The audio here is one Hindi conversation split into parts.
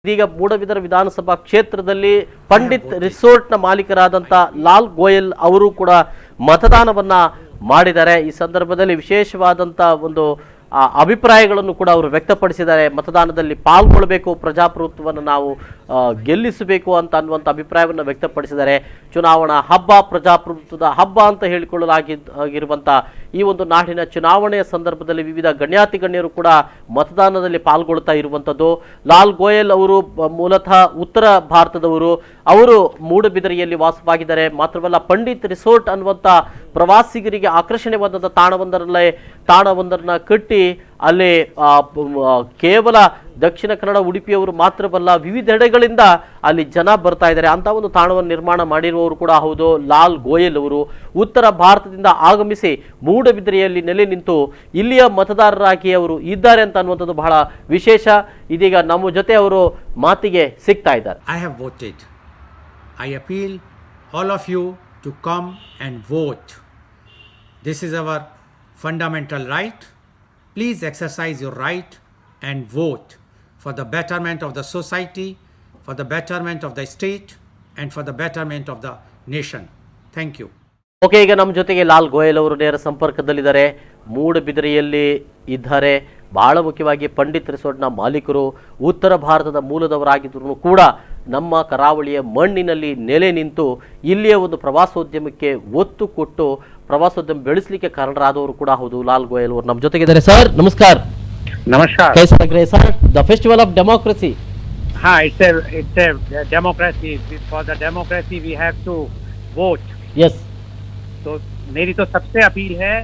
ಇದೀಗ ಮೂಡಬಿದರ ವಿಧಾನಸಭಾ ಕ್ಷೇತ್ರದಲ್ಲಿ ಪಂಡಿತ್ ರಿಸೋರ್ಟ್ನ ಮಾಲೀಕರಾದಂತ ಲಾಲ್ ಗೋಯಲ್ ಅವರು ಕೂಡ ಮತದಾನವನ್ನ ಮಾಡಿದ್ದಾರೆ। ಈ ಸಂದರ್ಭದಲ್ಲಿ ವಿಶೇಷವಾದಂತ ಒಂದು ಅಭಿಪ್ರಾಯಗಳನ್ನು ಕೂಡ ಅವರು ವ್ಯಕ್ತಪಡಿಸಿದ್ದಾರೆ। ಮತದಾನದಲ್ಲಿ ಪಾಲ್ಗೊಳ್ಳಬೇಕು, ಪ್ರಜಾಪ್ರಭುತ್ವವನ್ನು ನಾವು ಗೆಲ್ಲಿಸಬೇಕು ಅಂತ ಅನ್ನುವಂಥ ಅಭಿಪ್ರಾಯವನ್ನು ವ್ಯಕ್ತಪಡಿಸಿದ್ದಾರೆ। ಚುನಾವಣಾ ಹಬ್ಬ, ಪ್ರಜಾಪ್ರಭುತ್ವದ ಹಬ್ಬ ಅಂತ ಹೇಳಿಕೊಳ್ಳಲಾಗಿರುವಂಥ ಈ ಒಂದು ನಾಡಿನ ಚುನಾವಣೆಯ ಸಂದರ್ಭದಲ್ಲಿ ವಿವಿಧ ಗಣ್ಯಾತಿ ಗಣ್ಯರು ಕೂಡ ಮತದಾನದಲ್ಲಿ ಪಾಲ್ಗೊಳ್ತಾ ಇರುವಂಥದ್ದು। ಲಾಲ್ ಗೋಯಲ್ ಅವರು ಮೂಲತಃ ಉತ್ತರ ಭಾರತದವರು, ಅವರು ಮೂಡಬಿದರಿಯಲ್ಲಿ ವಾಸವಾಗಿದ್ದಾರೆ। ಮಾತ್ರವಲ್ಲ, ಪಂಡಿತ್ ರಿಸೋರ್ಟ್ ಅನ್ನುವಂಥ ಪ್ರವಾಸಿಗರಿಗೆ ಆಕರ್ಷಣೀಯವಾದಂಥ ತಾಣವೊಂದನ್ನು ಕಟ್ಟಿ ಅಲ್ಲಿ ಕೇವಲ ದಕ್ಷಿಣ ಕನ್ನಡ ಉಡುಪಿಯವರು ಮಾತ್ರವಲ್ಲ, ವಿವಿಧೆಡೆಗಳಿಂದ ಅಲ್ಲಿ ಜನ ಬರ್ತಾ ಇದ್ದಾರೆ ಅಂತ ಒಂದು ತಾಣವನ್ನು ನಿರ್ಮಾಣ ಮಾಡಿರುವವರು ಕೂಡ ಹೌದು ಲಾಲ್ ಗೋಯಲ್ ಅವರು। ಉತ್ತರ ಭಾರತದಿಂದ ಆಗಮಿಸಿ ಮೂಡಬಿದರಿಯಲ್ಲಿ ನೆಲೆ ನಿಂತು ಇಲ್ಲಿಯ ಮತದಾರರಾಗಿ ಅವರು ಇದ್ದಾರೆ ಅಂತ ಅನ್ನುವಂಥದ್ದು ಬಹಳ ವಿಶೇಷ। ಇದೀಗ ನಮ್ಮ ಜೊತೆ ಅವರು ಮಾತಿಗೆ ಸಿಗ್ತಾ ಇದ್ದಾರೆ। I have voted. I appeal all of you to come and vote. This is our fundamental right. Please exercise your right and vote for the betterment of the society, for the betterment of the state, and for the betterment of the nation. Thank you. Okay, ಈಗ ನಮ್ಮ ಜೊತೆಗೆ ಲಾಲ್ ಗೋಯಲ್ ಅವರು ನೇರ ಸಂಪರ್ಕದಲ್ಲಿದ್ದಾರೆ, ಮೂಡಬಿದರಿಯಲ್ಲಿ ಇದ್ದಾರೆ। ಬಹಳ ಮುಖ್ಯವಾಗಿ ಪಂಡಿತ್ ರಿಸೋರ್ಟ್ನ ಮಾಲೀಕರು ಉತ್ತರ ಭಾರತದ ಮೂಲದವರಾಗಿದ್ದರೂ ಕೂಡ ನಮ್ಮ ಕರಾವಳಿಯ ಮಣ್ಣಿನಲ್ಲಿ ನೆಲೆ ನಿಂತು ಇಲ್ಲಿಯ ಒಂದು ಪ್ರವಾಸೋದ್ಯಮಕ್ಕೆ ಒತ್ತು ಕೊಟ್ಟು ಪ್ರವಾಸೋದ್ಯಮ ಬೆಳೆಸಲಿಕ್ಕೆ ಕಾರಣರಾದವರು ಕೂಡ ಹೌದು ಲಾಲ್ ಗೋಯಲ್ ಅವರು ನಮ್ಮ ಜೊತೆಗಿದ್ದಾರೆ। ಸರ್ ನಮಸ್ಕಾರ। नमस्कार। कैसे लग रहे हैं sir the festival of democracy? हाँ, it's a democracy. For the democracy we have to vote. Yes. तो मेरी तो सबसे अपील है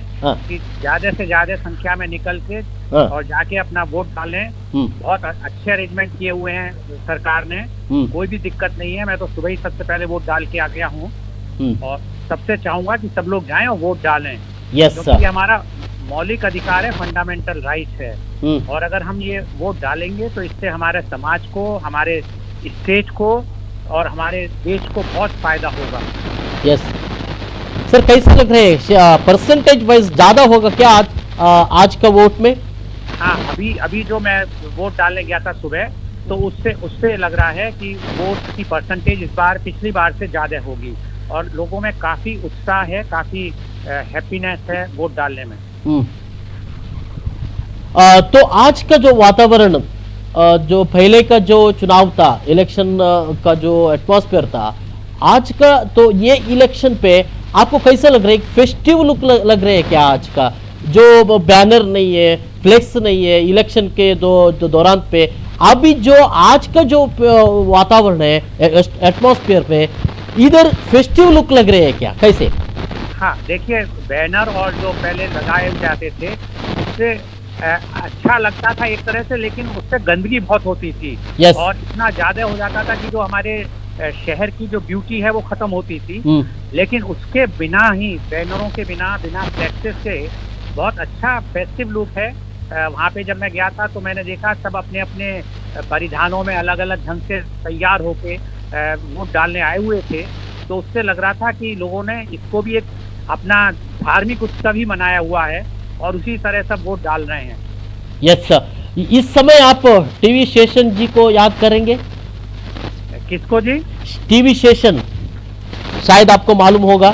कि ज्यादा से ज्यादा संख्या में निकल के और जाके अपना वोट डालें। बहुत अच्छे अरेंजमेंट किए हुए हैं सरकार ने, कोई भी दिक्कत नहीं है। मैं तो सुबह ही सबसे पहले वोट डाल के आ गया हूँ और सबसे चाहूंगा कि सब लोग जाएं और वोट डालें। यस क्योंकि हमारा मौलिक अधिकार है, फंडामेंटल राइट है। और अगर हम ये वोट डालेंगे तो इससे हमारे समाज को, हमारे स्टेट को और हमारे देश को बहुत फायदा होगा। यस सर, कैसे लग रहे हैं परसेंटेज वाइज ज्यादा होगा क्या आज का वोट में? हाँ, अभी जो मैं वोट डालने गया था सुबह, तो उससे लग रहा है कि वोट की परसेंटेज इस बार पिछली बार से ज्यादा होगी और लोगों में काफी उत्साह है, काफी हैप्पीनेस है वोट डालने में। तो आज का जो वातावरण, जो पहले का जो चुनाव था, इलेक्शन का जो एटमॉस्फेयर था, आज का तो ये इलेक्शन पे आपको कैसा लग रहा है? फेस्टिव लुक लग रहे है क्या आज का? जो बैनर नहीं है, फ्लेक्स नहीं है इलेक्शन के दौरान पे, अभी जो आज का जो वातावरण है एटमॉस्फेयर पे, इधर फेस्टिव लुक लग रहे है क्या? कैसे? हाँ, देखिए, बैनर और जो पहले लगाए जाते थे उससे अच्छा लगता था एक तरह से, लेकिन उससे गंदगी बहुत होती थी। yes. और इतना ज्यादा हो जाता था कि जो हमारे शहर की जो ब्यूटी है वो खत्म होती थी। लेकिन उसके बिना ही, बैनरों के बिना फ्लैक्सेस के बहुत अच्छा फेस्टिव लुक है। वहाँ पे जब मैं गया था तो मैंने देखा सब अपने अपने परिधानों में अलग अलग ढंग से तैयार होके वोट डालने आए हुए थे। तो उससे लग रहा था कि लोगों ने इसको भी एक अपना धार्मिक उत्सव ही मनाया हुआ है और उसी तरह सब वोट डाल रहे हैं। यस सर, इस समय आप टीवी शेषन जी को याद करेंगे? किसको जी? टीवी शेषन, शायद आपको मालूम होगा,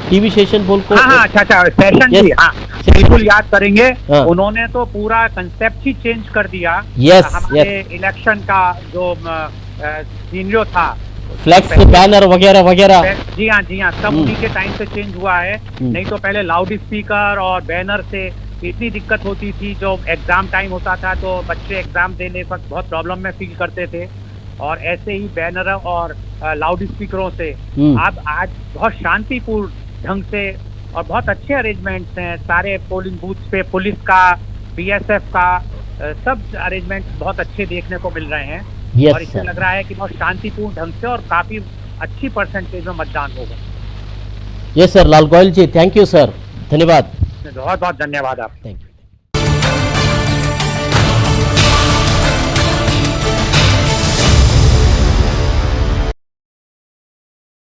टीवी शेषन बोल को। हाँ, अच्छा, सेशन yes. जी, हाँ बिल्कुल याद करेंगे। हाँ। उन्होंने तो पूरा कंसेप्ट ही चेंज कर दिया। yes, हमारे इलेक्शन का जो सीनियो था, फ्लैक्स, बैनर वगैरह वगैरह, जी हाँ सब उन्हीं के टाइम से चेंज हुआ है। नहीं तो पहले लाउड स्पीकर और बैनर से इतनी दिक्कत होती थी। जो एग्जाम टाइम होता था तो बच्चे एग्जाम देने वक्त बहुत प्रॉब्लम में फील करते थे, और ऐसे ही बैनर और लाउड स्पीकरों से अब आज बहुत शांतिपूर्ण ढंग से और बहुत अच्छे अरेंजमेंट्स हैं। सारे पोलिंग बूथ पे पुलिस का, BSF का सब अरेंजमेंट बहुत अच्छे देखने को मिल रहे हैं। yes, और इससे लग रहा है कि बहुत शांतिपूर्ण ढंग से और काफी अच्छी परसेंटेज में मतदान होगा। Yes sir, Lal Goyal ji, thank you sir, धन्यवाद। बहुत बहुत धन्यवाद आप। Thank you.